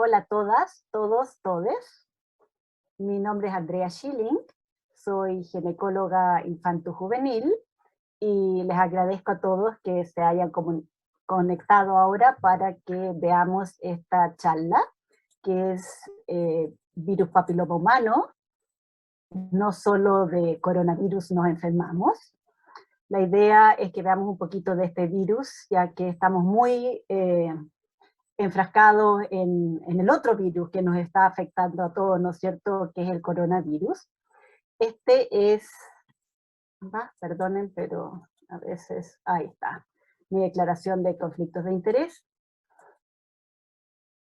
Hola a todas, todos, todes. Mi nombre es Andrea Schilling, soy ginecóloga infanto-juvenil y les agradezco a todos que se hayan conectado ahora para que veamos esta charla, que es virus papiloma humano. No solo de coronavirus nos enfermamos. La idea es que veamos un poquito de este virus, ya que estamos muy enfrascados en el otro virus que nos está afectando a todos, ¿no es cierto?, que es el coronavirus. Este es, perdonen, pero a veces, ahí está, mi declaración de conflictos de interés.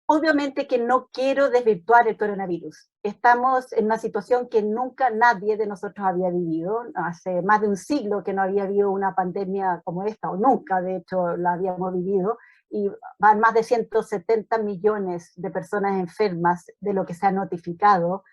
Obviamente que no quiero desvirtuar el coronavirus. Estamos en una situación que nunca nadie de nosotros había vivido. Hace más de un siglo que no había habido una pandemia como esta, o nunca, de hecho, la habíamos vivido. Y van más de 170 millones de personas enfermas de lo que se ha notificado,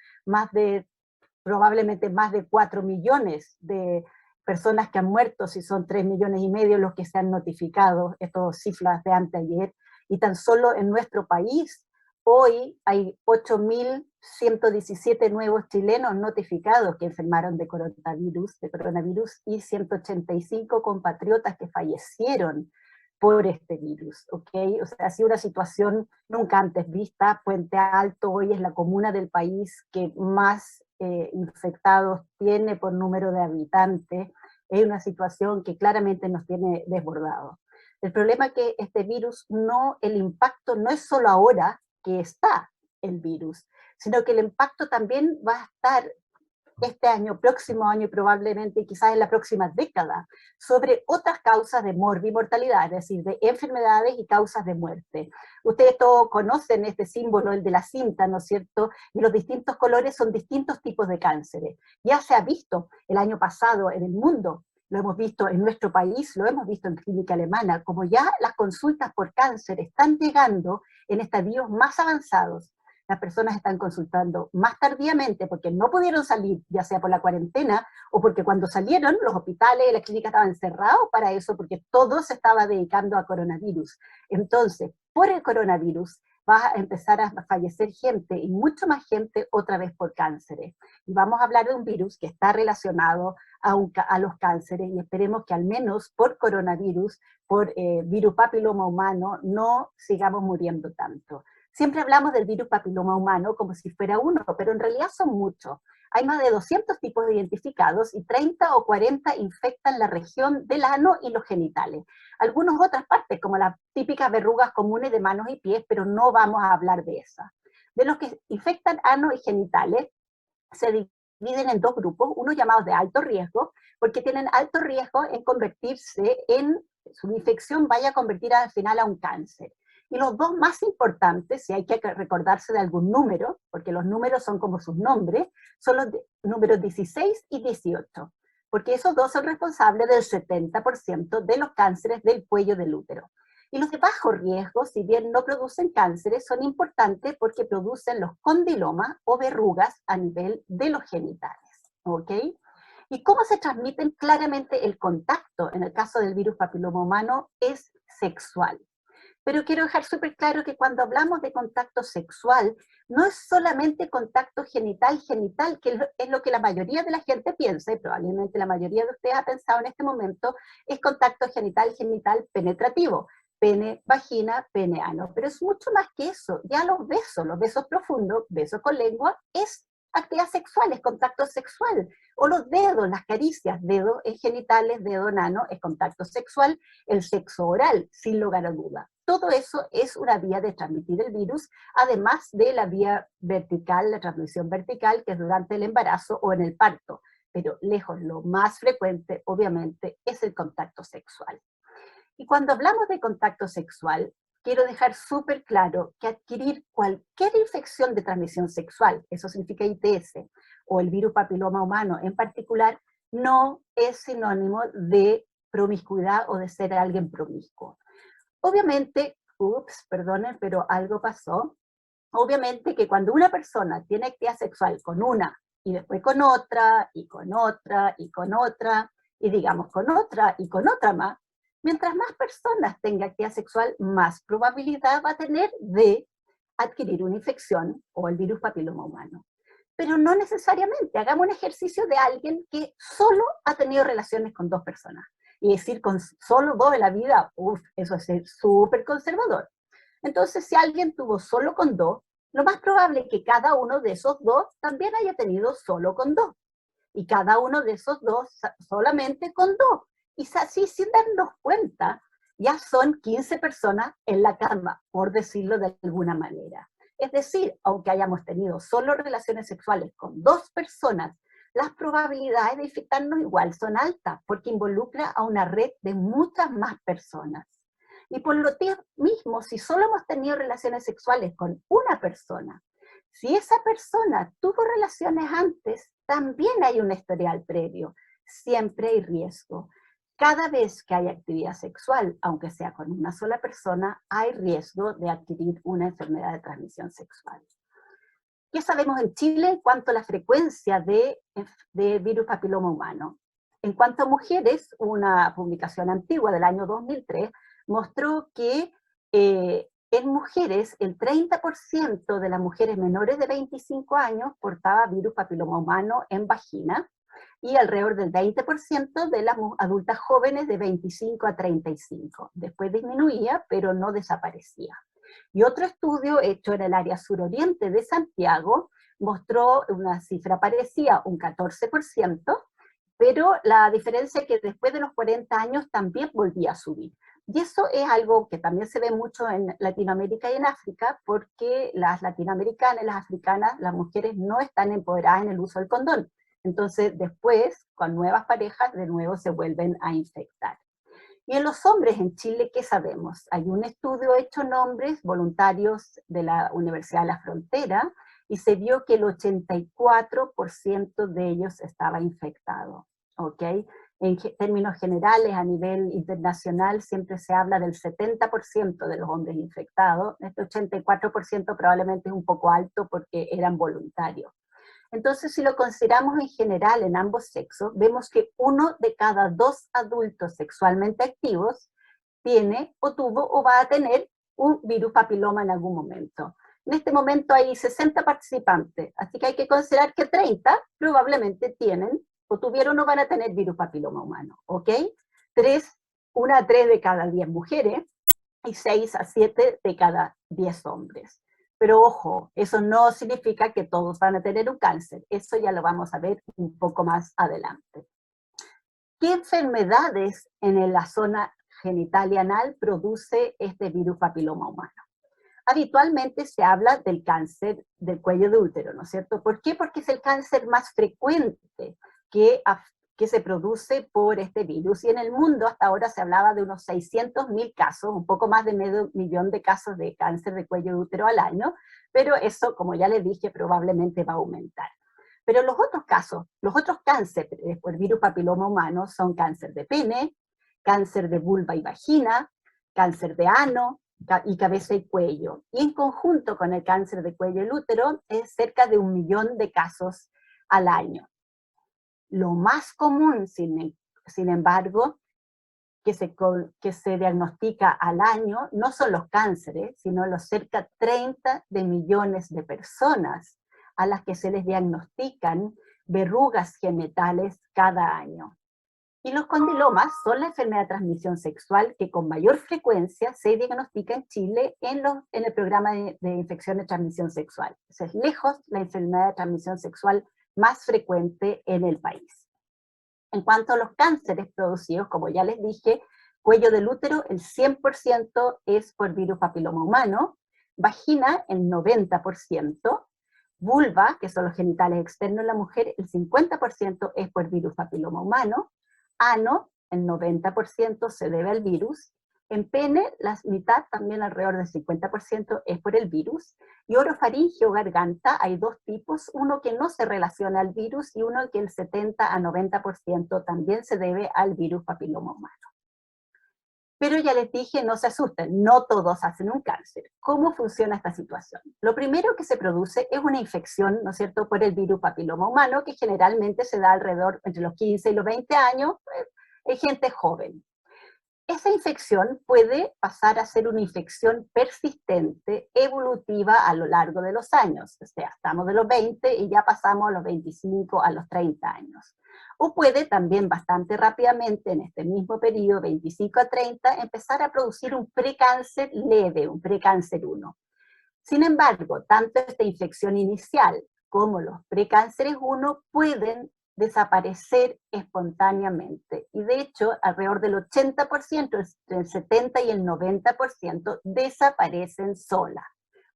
probablemente más de 4 millones de personas que han muerto, si son 3 millones y medio los que se han notificado, estas cifras de anteayer. Y tan solo en nuestro país, hoy hay 8.117 nuevos chilenos notificados que enfermaron de coronavirus y 185 compatriotas que fallecieron por este virus, ¿ok? O sea, ha sido una situación nunca antes vista. Puente Alto hoy es la comuna del país que más infectados tiene por número de habitantes. Es una situación que claramente nos tiene desbordados. El problema es que este virus el impacto no es solo ahora que está el virus, sino que el impacto también va a estar este año, próximo año y probablemente quizás en la próxima década, sobre otras causas de mortalidad, es decir, de enfermedades y causas de muerte. Ustedes todos conocen este símbolo, el de la cinta, ¿no es cierto? Y los distintos colores son distintos tipos de cánceres. Ya se ha visto el año pasado en el mundo, lo hemos visto en nuestro país, lo hemos visto en clínica alemana, como ya las consultas por cáncer están llegando en estadios más avanzados. Las personas están consultando más tardíamente porque no pudieron salir, ya sea por la cuarentena o porque cuando salieron los hospitales y las clínicas estaban cerrados para eso, porque todo se estaba dedicando a coronavirus. Entonces, por el coronavirus va a empezar a fallecer gente y mucho más gente otra vez por cánceres. Y vamos a hablar de un virus que está relacionado a los cánceres y esperemos que al menos por coronavirus, por virus papiloma humano, no sigamos muriendo tanto. Siempre hablamos del virus papiloma humano como si fuera uno, pero en realidad son muchos. Hay más de 200 tipos identificados y 30 o 40 infectan la región del ano y los genitales. Algunas otras partes, como las típicas verrugas comunes de manos y pies, pero no vamos a hablar de esas. De los que infectan ano y genitales, se dividen en dos grupos, unos llamados de alto riesgo, porque tienen alto riesgo en convertirse su infección vaya a convertir al final a un cáncer. Y los dos más importantes, si hay que recordarse de algún número, porque los números son como sus nombres, son los números 16 y 18, porque esos dos son responsables del 70% de los cánceres del cuello del útero. Y los de bajo riesgo, si bien no producen cánceres, son importantes porque producen los condilomas o verrugas a nivel de los genitales, ¿ok? ¿Y cómo se transmiten? Claramente el contacto, en el caso del virus papiloma humano, es sexual. Pero quiero dejar súper claro que cuando hablamos de contacto sexual, no es solamente contacto genital-genital, que es lo que la mayoría de la gente piensa, y probablemente la mayoría de ustedes ha pensado en este momento, es contacto genital-genital penetrativo, pene, vagina, pene, ano. Pero es mucho más que eso. Ya los besos profundos, besos con lengua, es actividad sexual, es contacto sexual. O los dedos, las caricias, dedos en genitales, dedo en ano, es contacto sexual. El sexo oral, sin lugar a duda. Todo eso es una vía de transmitir el virus, además de la vía vertical, la transmisión vertical, que es durante el embarazo o en el parto. Pero lejos, lo más frecuente, obviamente, es el contacto sexual. Y cuando hablamos de contacto sexual, quiero dejar súper claro que adquirir cualquier infección de transmisión sexual, eso significa ITS, o el virus papiloma humano en particular, no es sinónimo de promiscuidad o de ser alguien promiscuo. Obviamente, perdonen, pero algo pasó. Obviamente que cuando una persona tiene actividad sexual con una, y después con otra, y con otra, y con otra, y digamos con otra, y con otra más, mientras más personas tenga actividad sexual, más probabilidad va a tener de adquirir una infección o el virus papiloma humano. Pero no necesariamente. Hagamos un ejercicio de alguien que solo ha tenido relaciones con 2 personas. Y decir con solo 2 en la vida, eso es ser súper conservador. Entonces, si alguien tuvo solo con 2, lo más probable es que cada uno de esos 2 también haya tenido solo con 2. Y cada uno de esos 2 solamente con 2. Y así, sin darnos cuenta, ya son 15 personas en la cama, por decirlo de alguna manera. Es decir, aunque hayamos tenido solo relaciones sexuales con 2 personas, las probabilidades de infectarnos igual son altas, porque involucra a una red de muchas más personas. Y por lo mismo, si solo hemos tenido relaciones sexuales con una persona, si esa persona tuvo relaciones antes, también hay un historial previo. Siempre hay riesgo. Cada vez que hay actividad sexual, aunque sea con una sola persona, hay riesgo de adquirir una enfermedad de transmisión sexual. ¿Qué sabemos en Chile en cuanto a la frecuencia de virus papiloma humano? En cuanto a mujeres, una publicación antigua del año 2003 mostró que en mujeres el 30% de las mujeres menores de 25 años portaba virus papiloma humano en vagina, y alrededor del 20% de las adultas jóvenes de 25 a 35. Después disminuía, pero no desaparecía. Y otro estudio hecho en el área suroriente de Santiago mostró una cifra parecida, un 14%, pero la diferencia es que después de los 40 años también volvía a subir. Y eso es algo que también se ve mucho en Latinoamérica y en África, porque las latinoamericanas y las africanas, las mujeres no están empoderadas en el uso del condón. Entonces después, con nuevas parejas, de nuevo se vuelven a infectar. Y en los hombres en Chile, ¿qué sabemos? Hay un estudio hecho en hombres voluntarios de la Universidad de la Frontera, y se vio que el 84% de ellos estaba infectado, ¿ok? En términos generales, a nivel internacional, siempre se habla del 70% de los hombres infectados. Este 84% probablemente es un poco alto porque eran voluntarios. Entonces, si lo consideramos en general en ambos sexos, vemos que 1 de cada 2 adultos sexualmente activos tiene o tuvo o va a tener un virus papiloma en algún momento. En este momento hay 60 participantes, así que hay que considerar que 30 probablemente tienen o tuvieron o van a tener virus papiloma humano, ¿ok? 1 a 3 de cada 10 mujeres y 6 a 7 de cada 10 hombres. Pero ojo, eso no significa que todos van a tener un cáncer. Eso ya lo vamos a ver un poco más adelante. ¿Qué enfermedades en la zona genital y anal produce este virus papiloma humano? Habitualmente se habla del cáncer del cuello de útero, ¿no es cierto? ¿Por qué? Porque es el cáncer más frecuente que se produce por este virus. Y en el mundo hasta ahora se hablaba de unos 600.000 casos, un poco más de medio millón de casos de cáncer de cuello de útero al año, pero eso, como ya les dije, probablemente va a aumentar. Pero los otros casos, los otros cánceres por virus papiloma humano son cáncer de pene, cáncer de vulva y vagina, cáncer de ano y cabeza y cuello. Y en conjunto con el cáncer de cuello y útero es cerca de 1 millón de casos al año. Lo más común, sin embargo, que se diagnostica al año no son los cánceres, sino los cerca 30 de millones de personas a las que se les diagnostican verrugas genitales cada año. Y los condilomas son la enfermedad de transmisión sexual que con mayor frecuencia se diagnostica en Chile en el programa de infección de transmisión sexual. Esa es lejos la enfermedad de transmisión sexual más frecuente en el país. En cuanto a los cánceres producidos, como ya les dije, cuello del útero, el 100% es por virus papiloma humano, vagina, el 90%, vulva, que son los genitales externos de la mujer, el 50% es por virus papiloma humano, ano, el 90% se debe al virus, en pene, la mitad, también alrededor del 50% es por el virus, y orofaringio o garganta, hay 2 tipos, uno que no se relaciona al virus y uno que el 70 a 90% también se debe al virus papiloma humano. Pero ya les dije, no se asusten, no todos hacen un cáncer. ¿Cómo funciona esta situación? Lo primero que se produce es una infección, ¿no es cierto?, por el virus papiloma humano, que generalmente se da alrededor entre los 15 y los 20 años, en gente joven. Esa infección puede pasar a ser una infección persistente, evolutiva a lo largo de los años. O sea, estamos de los 20 y ya pasamos a los 25, a los 30 años. O puede también bastante rápidamente, en este mismo periodo, 25 a 30, empezar a producir un precáncer leve, un precáncer 1. Sin embargo, tanto esta infección inicial como los precánceres 1 pueden desaparecer espontáneamente. Y de hecho, alrededor del 80%, entre el 70 y el 90%, desaparecen solas.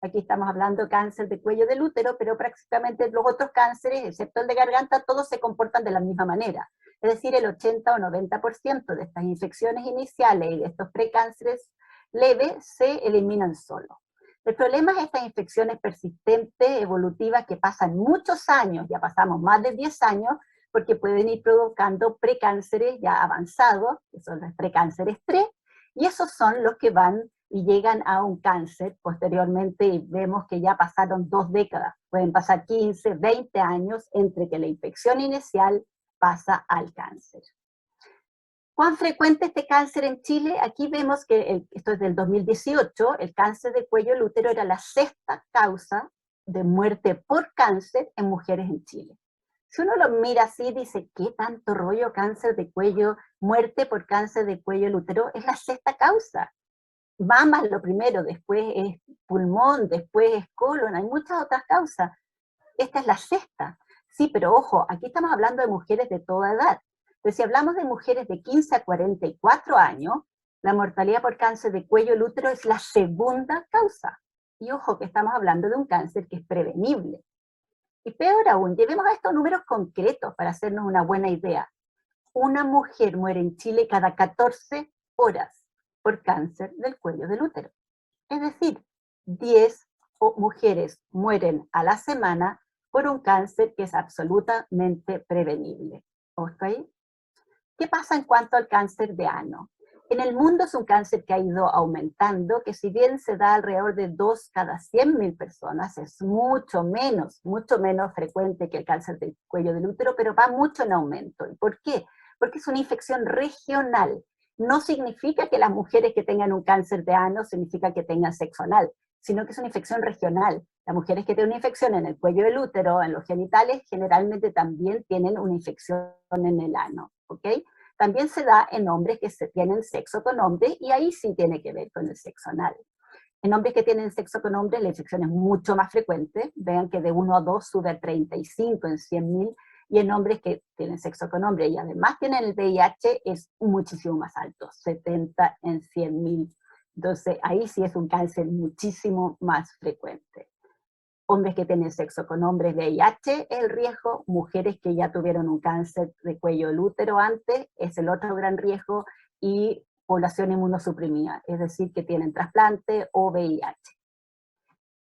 Aquí estamos hablando de cáncer de cuello del útero, pero prácticamente los otros cánceres, excepto el de garganta, todos se comportan de la misma manera. Es decir, el 80 o 90% de estas infecciones iniciales y de estos precánceres leves se eliminan solos. El problema es estas infecciones persistentes, evolutivas, que pasan muchos años, ya pasamos más de 10 años, porque pueden ir provocando precánceres ya avanzados, que son los precánceres 3, y esos son los que van y llegan a un cáncer posteriormente, y vemos que ya pasaron 2 décadas, pueden pasar 15, 20 años entre que la infección inicial pasa al cáncer. ¿Cuán frecuente este cáncer en Chile? Aquí vemos que, esto es del 2018, el cáncer de cuello del útero era la 6ª causa de muerte por cáncer en mujeres en Chile. Si uno lo mira así, dice, ¿qué tanto rollo cáncer de cuello, muerte por cáncer de cuello del útero? Es la 6ª causa. Mama lo primero, después es pulmón, después es colon, hay muchas otras causas. Esta es la 6ª. Sí, pero ojo, aquí estamos hablando de mujeres de toda edad. Entonces, si hablamos de mujeres de 15 a 44 años, la mortalidad por cáncer de cuello del útero es la 2ª causa. Y ojo que estamos hablando de un cáncer que es prevenible. Y peor aún, llevemos a estos números concretos para hacernos una buena idea. Una mujer muere en Chile cada 14 horas por cáncer del cuello del útero. Es decir, 10 mujeres mueren a la semana por un cáncer que es absolutamente prevenible. ¿Ok? ¿Qué pasa en cuanto al cáncer de ano? En el mundo es un cáncer que ha ido aumentando, que si bien se da alrededor de 2 cada 100.000 personas, es mucho menos frecuente que el cáncer del cuello del útero, pero va mucho en aumento. ¿Y por qué? Porque es una infección regional. No significa que las mujeres que tengan un cáncer de ano significa que tengan sexo anal, sino que es una infección regional. Las mujeres que tienen una infección en el cuello del útero, en los genitales, generalmente también tienen una infección en el ano, ¿ok? También se da en hombres que tienen sexo con hombres, y ahí sí tiene que ver con el sexo anal. En hombres que tienen sexo con hombres, la infección es mucho más frecuente. Vean que de 1 a 2 sube a 35 en 100.000, y en hombres que tienen sexo con hombres y además tienen el VIH es muchísimo más alto, 70 en 100.000. Entonces ahí sí es un cáncer muchísimo más frecuente. Hombres que tienen sexo con hombres, VIH es el riesgo. Mujeres que ya tuvieron un cáncer de cuello del útero antes es el otro gran riesgo, y población inmunosuprimida, es decir, que tienen trasplante o VIH.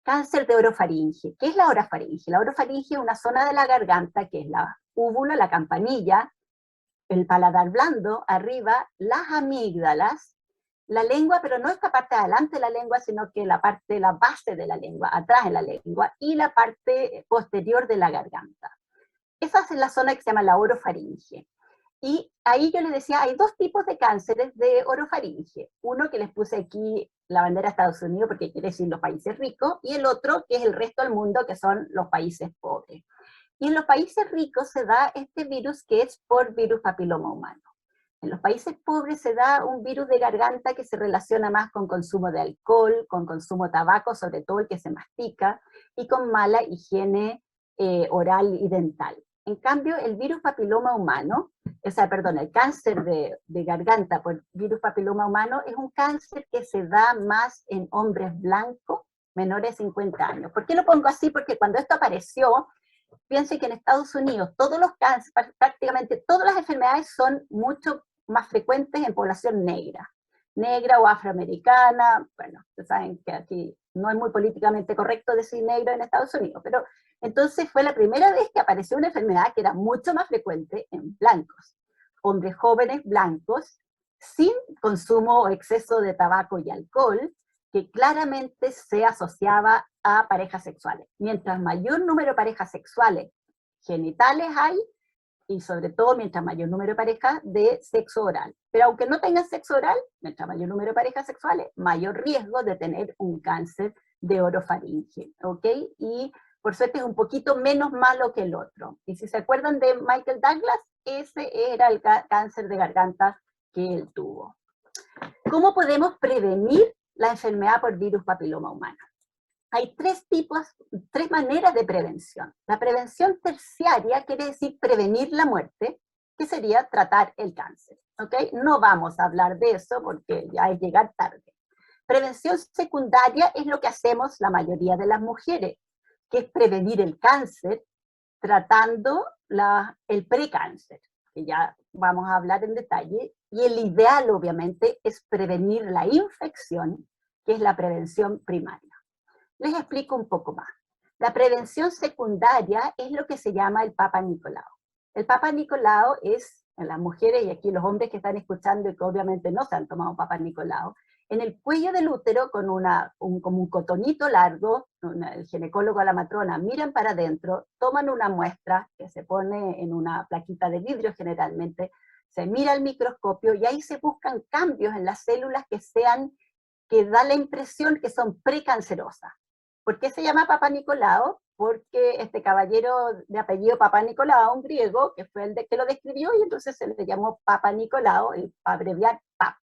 Cáncer de orofaringe. ¿Qué es la orofaringe? La orofaringe es una zona de la garganta que es la úvula, la campanilla, el paladar blando, arriba, las amígdalas, la lengua, pero no esta parte de adelante de la lengua, sino que la base de la lengua, atrás de la lengua, y la parte posterior de la garganta. Esa es la zona que se llama la orofaringe. Y ahí yo les decía, hay 2 tipos de cánceres de orofaringe. Uno que les puse aquí la bandera de Estados Unidos porque quiere decir los países ricos, y el otro que es el resto del mundo, que son los países pobres. Y en los países ricos se da este virus que es por virus papiloma humano. En los países pobres se da un virus de garganta que se relaciona más con consumo de alcohol, con consumo de tabaco, sobre todo el que se mastica, y con mala higiene oral y dental. En cambio, el virus papiloma humano, el cáncer de garganta por virus papiloma humano es un cáncer que se da más en hombres blancos menores de 50 años. ¿Por qué lo pongo así? Porque cuando esto apareció, piense que en Estados Unidos todos los cánceres, prácticamente todas las enfermedades son mucho más frecuentes en población negra o afroamericana. Bueno, ustedes saben que aquí no es muy políticamente correcto decir negro en Estados Unidos, pero entonces fue la primera vez que apareció una enfermedad que era mucho más frecuente en blancos, hombres jóvenes blancos, sin consumo o exceso de tabaco y alcohol, que claramente se asociaba a parejas sexuales. Mientras mayor número de parejas sexuales genitales hay, y sobre todo mientras mayor número de parejas de sexo oral. Pero aunque no tengan sexo oral, mientras mayor número de parejas sexuales, mayor riesgo de tener un cáncer de orofaringe, ¿ok? Y por suerte es un poquito menos malo que el otro. Y si se acuerdan de Michael Douglas, ese era el cáncer de garganta que él tuvo. ¿Cómo podemos prevenir la enfermedad por virus papiloma humano? Hay tres maneras de prevención. La prevención terciaria quiere decir prevenir la muerte, que sería tratar el cáncer, ¿ok? No vamos a hablar de eso porque ya es llegar tarde. Prevención secundaria es lo que hacemos la mayoría de las mujeres, que es prevenir el cáncer tratando el precáncer, que ya vamos a hablar en detalle, y el ideal obviamente es prevenir la infección, que es la prevención primaria. Les explico un poco más. La prevención secundaria es lo que se llama el Papa Nicolau. El Papa Nicolau es, en las mujeres y aquí los hombres que están escuchando y que obviamente no se han tomado Papa Nicolau, en el cuello del útero con como un cotonito largo, el ginecólogo o la matrona miran para adentro, toman una muestra que se pone en una plaquita de vidrio generalmente, se mira al microscopio y ahí se buscan cambios en las células que da la impresión que son precancerosas. ¿Por qué se llama Papa Nicolau? Porque este caballero de apellido Papa Nicolau, un griego, que fue el que lo describió, y entonces se le llamó Papa Nicolau, para abreviar PAP.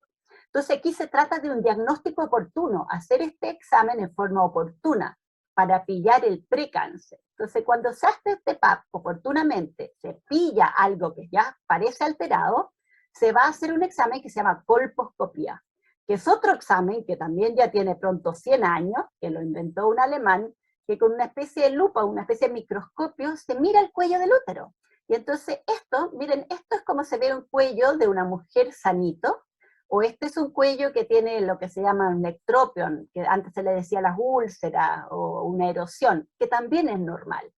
Entonces aquí se trata de un diagnóstico oportuno, hacer este examen en forma oportuna, para pillar el precáncer. Entonces cuando se hace este PAP oportunamente, se pilla algo que ya parece alterado, se va a hacer un examen que se llama colposcopía, que es otro examen que también ya tiene pronto 100 años, que lo inventó un alemán, que con una especie de lupa, una especie de microscopio, se mira el cuello del útero. Y entonces esto, miren, esto es como se ve un cuello de una mujer sanito, o este es un cuello que tiene lo que se llama un ectropion, que antes se le decía las úlceras, o una erosión, que también es normal.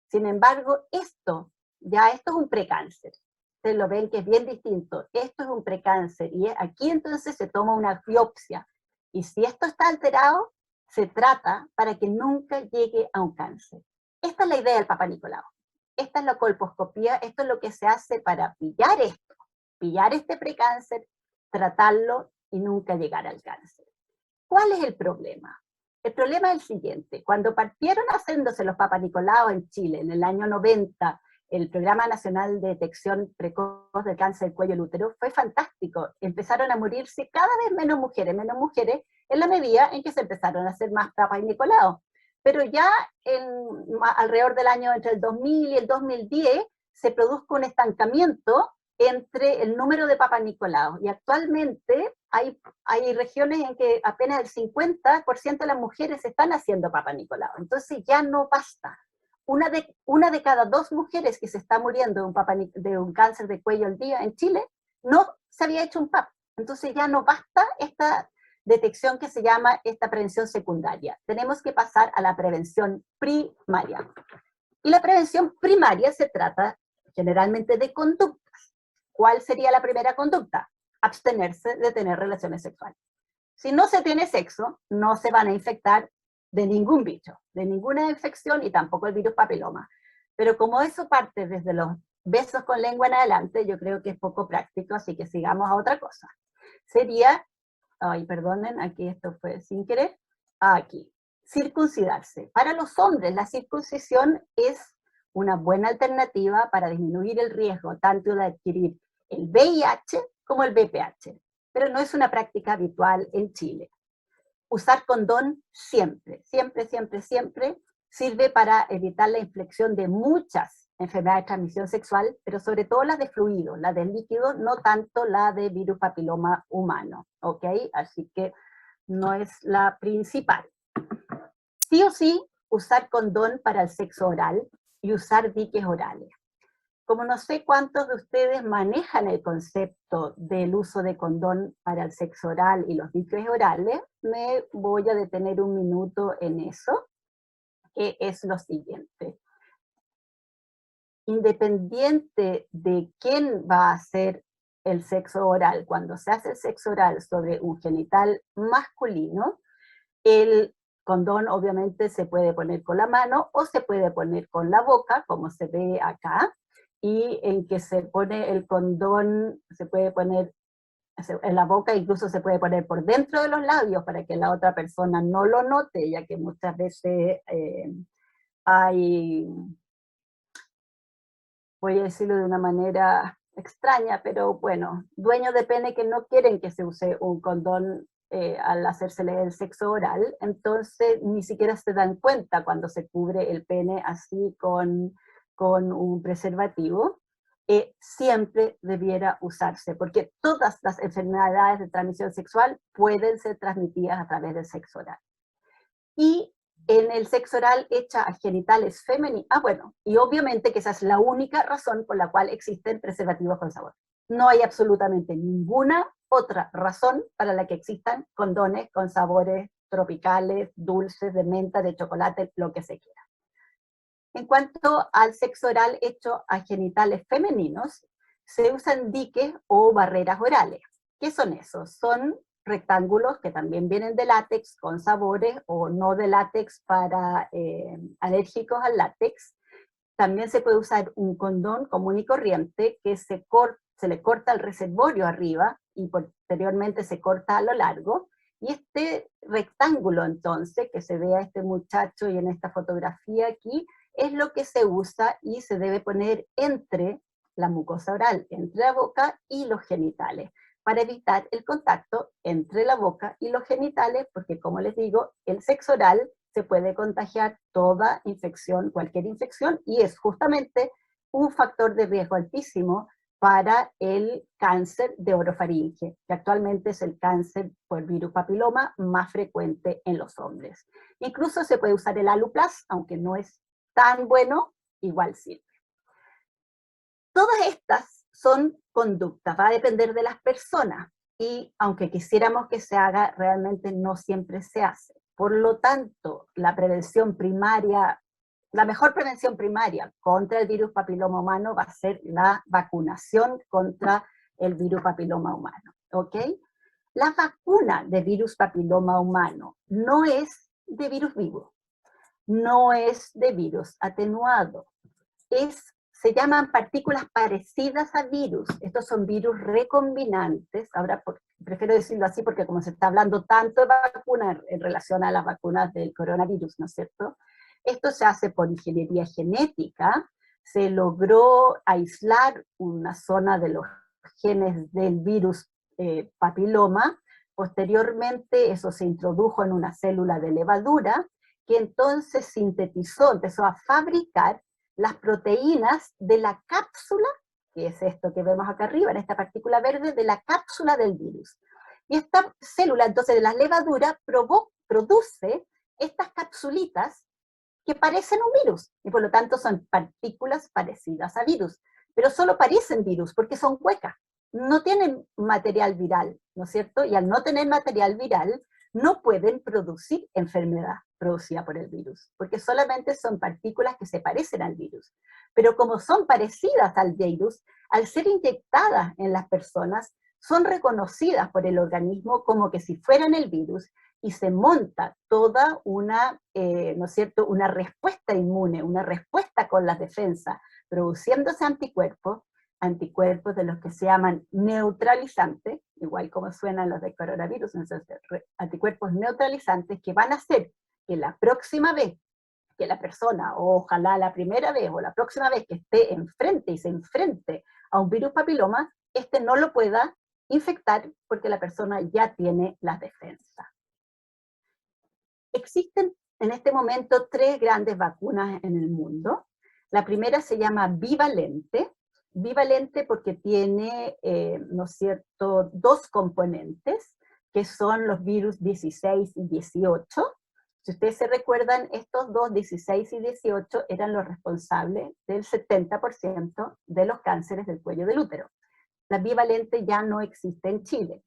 Sin embargo, esto es un precáncer. Ustedes lo ven que es bien distinto. Esto es un precáncer y aquí entonces se toma una biopsia. Y si esto está alterado, se trata para que nunca llegue a un cáncer. Esta es la idea del Papa Nicolau. Esta es la colposcopía, esto es lo que se hace para pillar esto, pillar este precáncer, tratarlo y nunca llegar al cáncer. ¿Cuál es el problema? El problema es el siguiente. Cuando partieron haciéndose los Papa Nicolau en Chile en el año 90, el Programa Nacional de Detección Precoz del Cáncer del Cuello del Útero, fue fantástico. Empezaron a morirse cada vez menos mujeres en la medida en que se empezaron a hacer más Papa Nicolau. Pero ya alrededor del año entre el 2000 y el 2010 se produjo un estancamiento entre el número de Papa Nicolau. Y actualmente hay regiones en que apenas el 50% de las mujeres están haciendo Papa Nicolau. Entonces ya no basta. Una de cada 2 mujeres que se está muriendo de un cáncer de cuello al día en Chile no se había hecho un PAP. Entonces ya no basta esta detección que se llama esta prevención secundaria. Tenemos que pasar a la prevención primaria. Y la prevención primaria se trata generalmente de conductas. ¿Cuál sería la primera conducta? Abstenerse de tener relaciones sexuales. Si no se tiene sexo, no se van a infectar de ningún bicho, de ninguna infección y tampoco el virus papiloma. Pero como eso parte desde los besos con lengua en adelante, yo creo que es poco práctico, así que sigamos a otra cosa. Sería, perdonen, aquí esto fue sin querer, aquí, circuncidarse. Para los hombres, la circuncisión es una buena alternativa para disminuir el riesgo tanto de adquirir el VIH como el VPH, pero no es una práctica habitual en Chile. Usar condón siempre, siempre, siempre, siempre sirve para evitar la infección de muchas enfermedades de transmisión sexual, pero sobre todo las de fluido, las de líquido, no tanto la de virus papiloma humano, ¿ok? Así que no es la principal. Sí o sí, usar condón para el sexo oral y usar diques orales. Como no sé cuántos de ustedes manejan el concepto del uso de condón para el sexo oral y los diques orales, me voy a detener un minuto en eso, que es lo siguiente. Independiente de quién va a hacer el sexo oral, cuando se hace el sexo oral sobre un genital masculino, el condón obviamente se puede poner con la mano o se puede poner con la boca, como se ve acá, y en que se pone el condón, se puede poner en la boca, incluso se puede poner por dentro de los labios para que la otra persona no lo note, ya que muchas veces hay, voy a decirlo de una manera extraña, pero bueno, dueños de pene que no quieren que se use un condón al hacérsele el sexo oral, entonces ni siquiera se dan cuenta cuando se cubre el pene así con un preservativo. Siempre debiera usarse, porque todas las enfermedades de transmisión sexual pueden ser transmitidas a través del sexo oral. Y en el sexo oral hecha a genitales femeninos, bueno, y obviamente que esa es la única razón por la cual existen preservativos con sabor. No hay absolutamente ninguna otra razón para la que existan condones con sabores tropicales, dulces, de menta, de chocolate, lo que se quiera. En cuanto al sexo oral hecho a genitales femeninos, se usan diques o barreras orales. ¿Qué son esos? Son rectángulos que también vienen de látex con sabores o no de látex para alérgicos al látex. También se puede usar un condón común y corriente que se le corta el reservorio arriba y posteriormente se corta a lo largo. Y este rectángulo entonces, que se ve a este muchacho y en esta fotografía aquí, es lo que se usa y se debe poner entre la mucosa oral, entre la boca y los genitales, para evitar el contacto entre la boca y los genitales, porque como les digo, el sexo oral se puede contagiar toda infección, cualquier infección, y es justamente un factor de riesgo altísimo para el cáncer de orofaringe, que actualmente es el cáncer por virus papiloma más frecuente en los hombres. Incluso se puede usar el Aluplas, aunque no es tan bueno, igual sirve. Todas estas son conductas, va a depender de las personas, y aunque quisiéramos que se haga, realmente no siempre se hace. Por lo tanto, la prevención primaria, la mejor prevención primaria contra el virus papiloma humano va a ser la vacunación contra el virus papiloma humano, ¿ok? La vacuna de virus papiloma humano no es de virus vivo, no es de virus atenuado, se llaman partículas parecidas a virus. Estos son virus recombinantes. Ahora prefiero decirlo así porque como se está hablando tanto de vacunas en relación a las vacunas del coronavirus, ¿no es cierto? Esto se hace por ingeniería genética. Se logró aislar una zona de los genes del virus papiloma. Posteriormente eso se introdujo en una célula de levadura que entonces sintetizó, empezó a fabricar las proteínas de la cápsula, que es esto que vemos acá arriba, en esta partícula verde, de la cápsula del virus. Y esta célula, entonces, de la levadura, produce estas capsulitas que parecen un virus, y por lo tanto son partículas parecidas a virus, pero solo parecen virus porque son huecas, no tienen material viral, ¿no es cierto? Y al no tener material viral, no pueden producir enfermedad producida por el virus, porque solamente son partículas que se parecen al virus. Pero como son parecidas al virus, al ser inyectadas en las personas, son reconocidas por el organismo como que si fueran el virus, y se monta toda una, ¿no es cierto?, una respuesta inmune, una respuesta con las defensas, produciéndose anticuerpos de los que se llaman neutralizantes, igual como suenan los de coronavirus, entonces, anticuerpos neutralizantes que van a hacer que la próxima vez que la persona, o ojalá la primera vez o la próxima vez que esté enfrente y se enfrente a un virus papiloma, este no lo pueda infectar porque la persona ya tiene las defensas. Existen en este momento 3 grandes vacunas en el mundo. La primera se llama bivalente porque tiene, ¿no es cierto?, 2 componentes, que son los virus 16 y 18. Si ustedes se recuerdan, estos dos, 16 y 18, eran los responsables del 70% de los cánceres del cuello del útero. La bivalente ya no existe en Chile.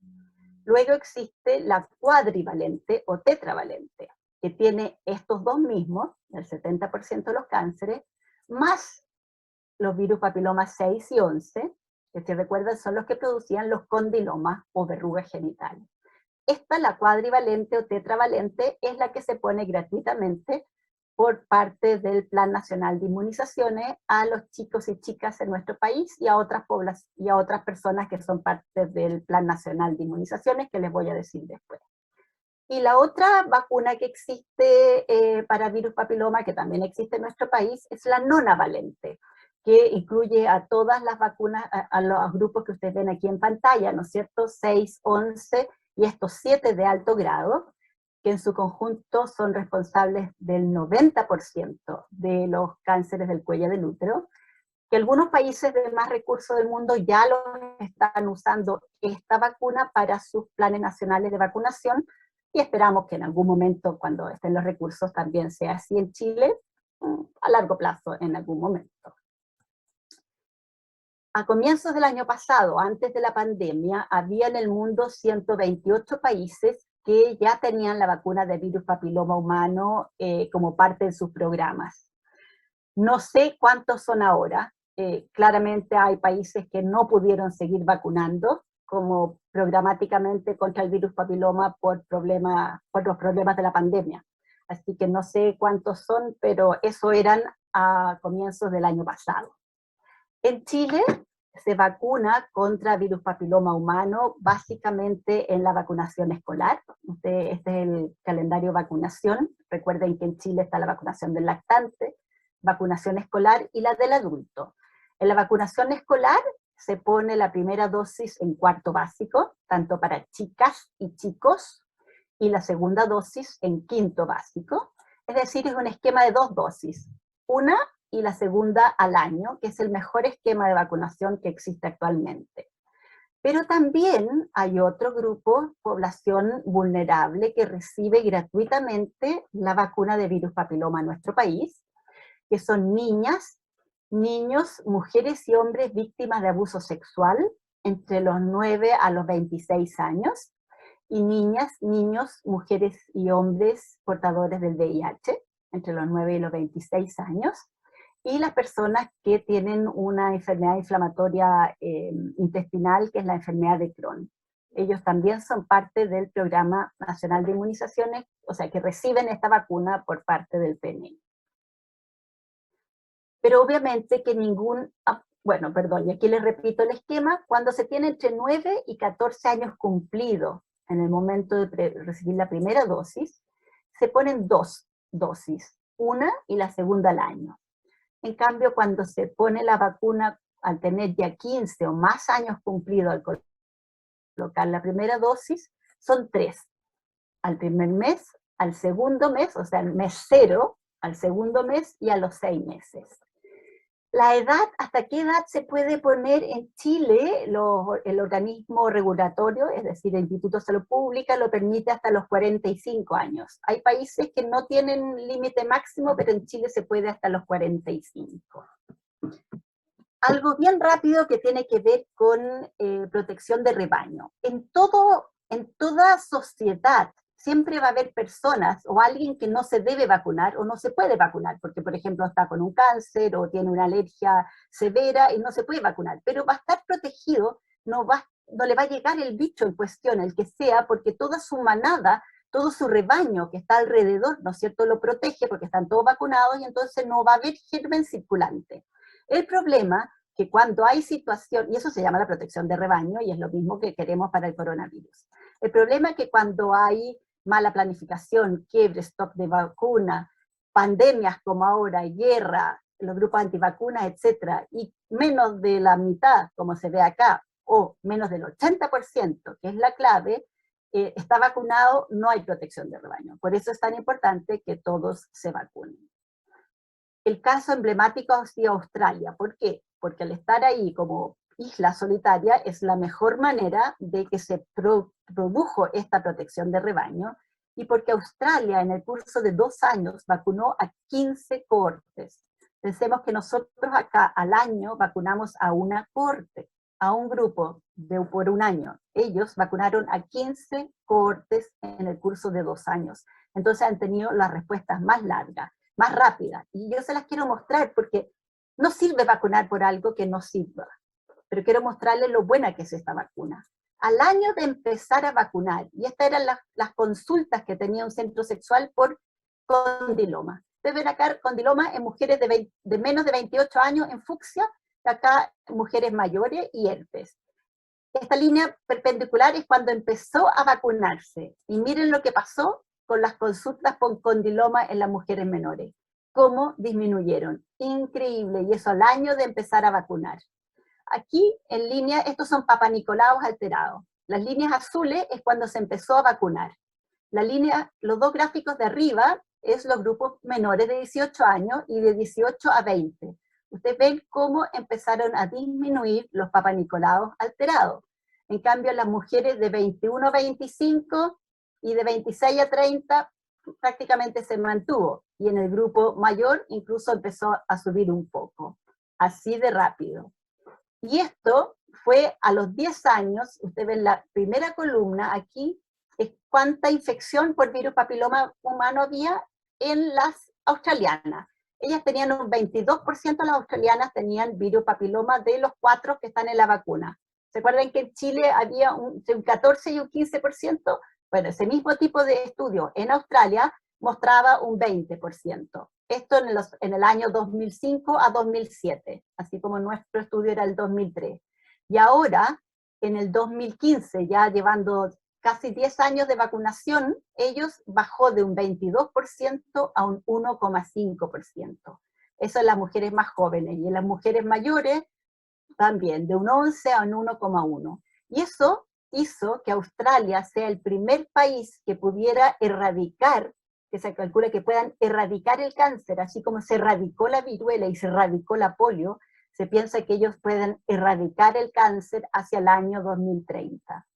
Luego existe la cuadrivalente o tetravalente, que tiene estos dos mismos, el 70% de los cánceres, más los virus papiloma 6 y 11, que si recuerdan son los que producían los condilomas o verrugas genitales. Esta, la cuadrivalente o tetravalente, es la que se pone gratuitamente por parte del Plan Nacional de Inmunizaciones a los chicos y chicas en nuestro país y a otras personas que son parte del Plan Nacional de Inmunizaciones, que les voy a decir después. Y la otra vacuna que existe para virus papiloma, que también existe en nuestro país, es la nonavalente, que incluye a todas las vacunas, a los grupos que ustedes ven aquí en pantalla, ¿no es cierto? 6, 11 y estos 7 de alto grado, que en su conjunto son responsables del 90% de los cánceres del cuello del útero, que algunos países de más recursos del mundo ya lo están usando esta vacuna para sus planes nacionales de vacunación, y esperamos que en algún momento, cuando estén los recursos, también sea así en Chile, a largo plazo en algún momento. A comienzos del año pasado, antes de la pandemia, había en el mundo 128 países que ya tenían la vacuna de virus papiloma humano como parte de sus programas. No sé cuántos son ahora. Claramente hay países que no pudieron seguir vacunando, como programáticamente contra el virus papiloma por los problemas de la pandemia. Así que no sé cuántos son, pero eso eran a comienzos del año pasado. En Chile se vacuna contra virus papiloma humano básicamente en la vacunación escolar. Este es el calendario de vacunación. Recuerden que en Chile está la vacunación del lactante, vacunación escolar y la del adulto. En la vacunación escolar se pone la primera dosis en cuarto básico, tanto para chicas y chicos, y la segunda dosis en quinto básico. Es decir, es un esquema de 2 dosis, una y la segunda al año, que es el mejor esquema de vacunación que existe actualmente. Pero también hay otro grupo, población vulnerable, que recibe gratuitamente la vacuna de virus papiloma en nuestro país, que son niñas, niños, mujeres y hombres víctimas de abuso sexual entre los 9 a los 26 años, y niñas, niños, mujeres y hombres portadores del VIH entre los 9 y los 26 años, y las personas que tienen una enfermedad inflamatoria intestinal, que es la enfermedad de Crohn. Ellos también son parte del Programa Nacional de Inmunizaciones, o sea, que reciben esta vacuna por parte del PNI. Pero obviamente que y aquí les repito el esquema: cuando se tiene entre 9 y 14 años cumplidos en el momento de recibir la primera dosis, se ponen 2 dosis, una y la segunda al año. En cambio, cuando se pone la vacuna al tener ya 15 o más años cumplidos al colocar la primera dosis, son 3. Al primer mes, al segundo mes, o sea, al mes 0, al segundo mes y a los 6 meses. La edad, ¿hasta qué edad se puede poner en Chile? El organismo regulatorio, es decir, el Instituto de Salud Pública, lo permite hasta los 45 años. Hay países que no tienen límite máximo, pero en Chile se puede hasta los 45. Algo bien rápido que tiene que ver con protección de rebaño. En toda sociedad siempre va a haber personas o alguien que no se debe vacunar o no se puede vacunar, porque por ejemplo está con un cáncer o tiene una alergia severa y no se puede vacunar, pero va a estar protegido, no le va a llegar el bicho en cuestión, el que sea, porque toda su manada, todo su rebaño que está alrededor, ¿no es cierto?, lo protege porque están todos vacunados y entonces no va a haber germen circulante. El problema que cuando hay situación, y eso se llama la protección de rebaño y es lo mismo que queremos para el coronavirus. El problema es que cuando hay mala planificación, quiebre, stock de vacuna, pandemias como ahora, guerra, los grupos antivacunas, etcétera, y menos de la mitad, como se ve acá, o menos del 80%, que es la clave, está vacunado, no hay protección de rebaño. Por eso es tan importante que todos se vacunen. El caso emblemático ha sido Australia. ¿Por qué? Porque al estar ahí como isla solitaria es la mejor manera de que se produjo esta protección de rebaño, y porque Australia en el curso de 2 años vacunó a 15 cohortes. Pensemos que nosotros acá al año vacunamos a una cohorte, a un grupo por un año. Ellos vacunaron a 15 cohortes en el curso de 2 años. Entonces han tenido las respuestas más largas, más rápidas. Y yo se las quiero mostrar porque no sirve vacunar por algo que no sirva, pero quiero mostrarles lo buena que es esta vacuna. Al año de empezar a vacunar, y estas eran las consultas que tenía un centro sexual por condiloma, Ustedes ven acá condiloma en mujeres de menos de 28 años en fucsia, acá mujeres mayores y herpes. Esta línea perpendicular es cuando empezó a vacunarse. Y miren lo que pasó con las consultas por condiloma en las mujeres menores. Cómo disminuyeron. Increíble. Y eso al año de empezar a vacunar. Aquí en línea, estos son papanicolaos alterados. Las líneas azules es cuando se empezó a vacunar. Los dos gráficos de arriba es los grupos menores de 18 años y de 18 a 20. Ustedes ven cómo empezaron a disminuir los papanicolaos alterados. En cambio, las mujeres de 21 a 25 y de 26 a 30 prácticamente se mantuvo. Y en el grupo mayor incluso empezó a subir un poco. Así de rápido. Y esto fue a los 10 años, ustedes ven la primera columna aquí, es cuánta infección por virus papiloma humano había en las australianas. Ellas tenían un 22% de las australianas tenían virus papiloma de los 4 que están en la vacuna. ¿Se acuerdan que en Chile había un 14 y un 15%? Bueno, ese mismo tipo de estudio en Australia mostraba un 20%. Esto en el año 2005 a 2007, así como nuestro estudio era el 2003. Y ahora, en el 2015, ya llevando casi 10 años de vacunación, ellos bajó de un 22% a un 1,5%. Eso en las mujeres más jóvenes. Y en las mujeres mayores, también, de un 11 a un 1,1. Y eso hizo que Australia sea el primer país que pudiera erradicar, que se calcula que puedan erradicar el cáncer, así como se erradicó la viruela y se erradicó la polio, se piensa que ellos pueden erradicar el cáncer hacia el año 2030.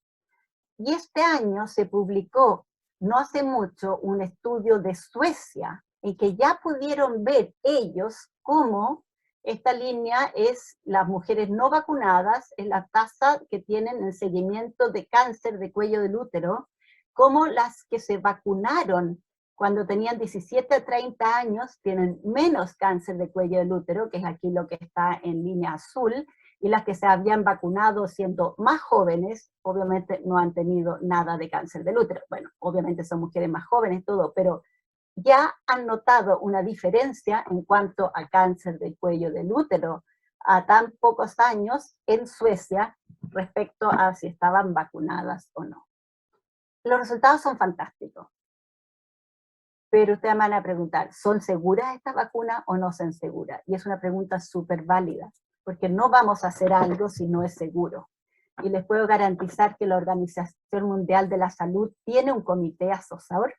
Y este año se publicó, no hace mucho, un estudio de Suecia, en que ya pudieron ver ellos cómo esta línea es las mujeres no vacunadas, es la tasa que tienen en seguimiento de cáncer de cuello del útero, como las que se vacunaron cuando tenían 17 a 30 años tienen menos cáncer de cuello del útero, que es aquí lo que está en línea azul, y las que se habían vacunado siendo más jóvenes, obviamente no han tenido nada de cáncer del útero. Bueno, obviamente son mujeres más jóvenes, todo, pero ya han notado una diferencia en cuanto a cáncer del cuello del útero a tan pocos años en Suecia respecto a si estaban vacunadas o no. Los resultados son fantásticos. Pero ustedes van a preguntar, ¿son seguras estas vacunas o no son seguras? Y es una pregunta súper válida, porque no vamos a hacer algo si no es seguro. Y les puedo garantizar que la Organización Mundial de la Salud tiene un comité asesor,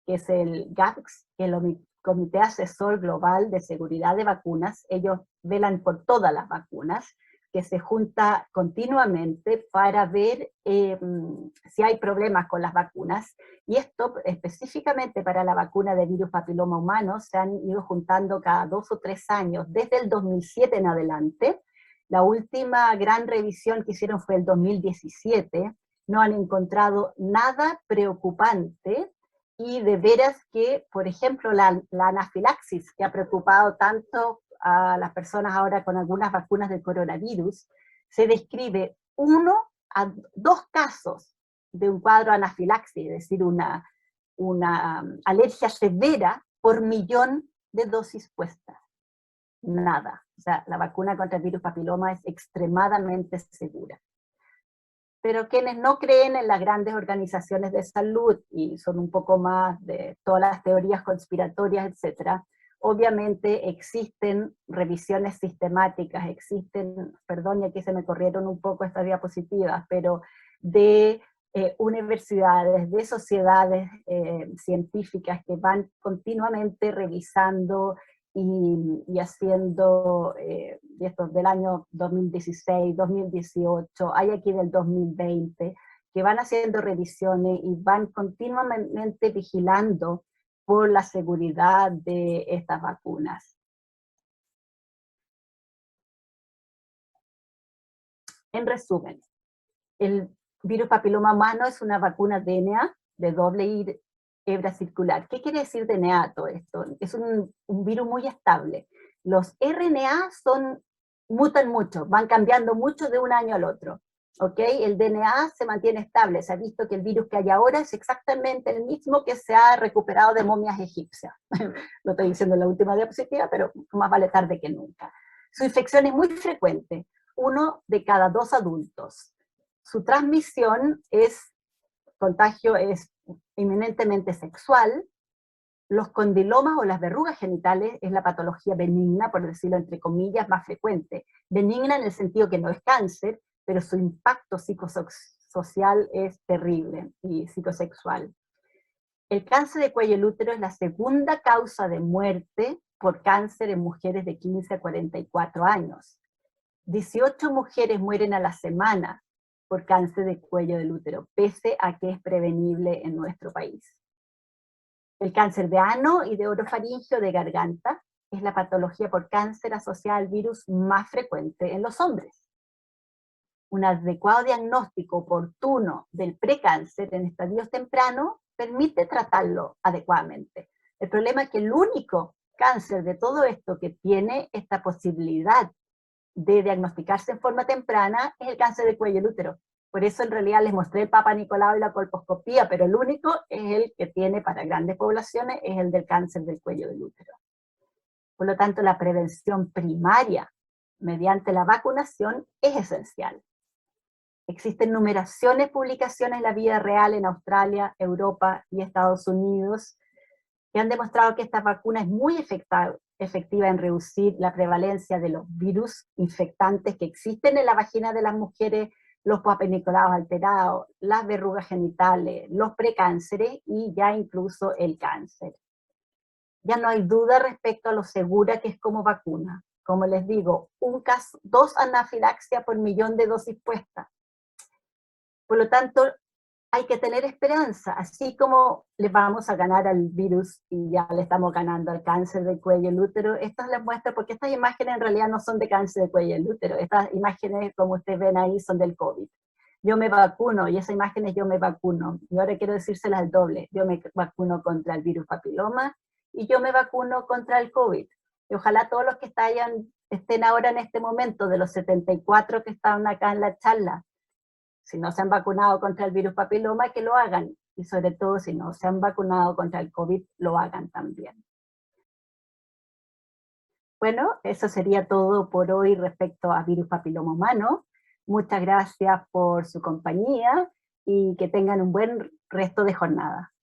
que es el GAVX, que es el Comité Asesor Global de Seguridad de Vacunas. Ellos velan por todas las vacunas, que se junta continuamente para ver si hay problemas con las vacunas. Y esto, específicamente para la vacuna de virus papiloma humano, se han ido juntando cada 2 o 3 años, desde el 2007 en adelante. La última gran revisión que hicieron fue el 2017. No han encontrado nada preocupante, y de veras que, por ejemplo, la anafilaxis, que ha preocupado tanto a las personas ahora con algunas vacunas del coronavirus, se describe 1 a 2 casos de un cuadro anafilaxis, es decir, una alergia severa por millón de dosis puestas. Nada. O sea, la vacuna contra el virus papiloma es extremadamente segura. Pero quienes no creen en las grandes organizaciones de salud y son un poco más de todas las teorías conspiratorias, etcétera, obviamente existen revisiones sistemáticas, existen, perdón, y aquí se me corrieron un poco estas diapositivas, pero de universidades, de sociedades científicas que van continuamente revisando y haciendo, y esto del año 2016, 2018, hay aquí del 2020, que van haciendo revisiones y van continuamente vigilando por la seguridad de estas vacunas. En resumen, el virus papiloma humano es una vacuna DNA de doble hebra circular. ¿Qué quiere decir DNA todo esto? Es un virus muy estable. Los RNA mutan mucho, van cambiando mucho de un año al otro. ¿ok? El DNA se mantiene estable, se ha visto que el virus que hay ahora es exactamente el mismo que se ha recuperado de momias egipcias. Lo estoy diciendo en la última diapositiva, pero más vale tarde que nunca. Su infección es muy frecuente, 1 de cada 2 adultos. Su transmisión contagio es eminentemente sexual. Los condilomas o las verrugas genitales es la patología benigna, por decirlo entre comillas, más frecuente. Benigna en el sentido que no es cáncer, pero su impacto psicosocial es terrible y psicosexual. El cáncer de cuello del útero es la segunda causa de muerte por cáncer en mujeres de 15 a 44 años. 18 mujeres mueren a la semana por cáncer de cuello del útero, pese a que es prevenible en nuestro país. El cáncer de ano y de orofaringio de garganta es la patología por cáncer asociada al virus más frecuente en los hombres. Un adecuado diagnóstico oportuno del precáncer en estadios tempranos permite tratarlo adecuadamente. El problema es que el único cáncer de todo esto que tiene esta posibilidad de diagnosticarse en forma temprana es el cáncer de cuello del útero. Por eso en realidad les mostré el Papa Nicolau y la colposcopía, pero el único es el que tiene para grandes poblaciones, es el del cáncer del cuello del útero. Por lo tanto, la prevención primaria mediante la vacunación es esencial. Existen numeraciones publicaciones en la vida real en Australia, Europa y Estados Unidos que han demostrado que esta vacuna es muy efectiva en reducir la prevalencia de los virus infectantes que existen en la vagina de las mujeres, los papenicolaos alterados, las verrugas genitales, los precánceres y ya incluso el cáncer. Ya no hay duda respecto a lo segura que es como vacuna. Como les digo, 2 anafilaxias por millón de dosis puestas. Por lo tanto, hay que tener esperanza, así como le vamos a ganar al virus y ya le estamos ganando al cáncer del cuello del útero. Estas les muestro porque estas imágenes en realidad no son de cáncer del cuello del útero, estas imágenes como ustedes ven ahí son del COVID. Yo me vacuno y esas imágenes yo me vacuno, y ahora quiero decírselas al doble, yo me vacuno contra el virus papiloma y yo me vacuno contra el COVID. Y ojalá todos los que estén ahora en este momento, de los 74 que están acá en la charla, si no se han vacunado contra el virus papiloma, que lo hagan. Y sobre todo, si no se han vacunado contra el COVID, lo hagan también. Bueno, eso sería todo por hoy respecto a virus papiloma humano. Muchas gracias por su compañía y que tengan un buen resto de jornada.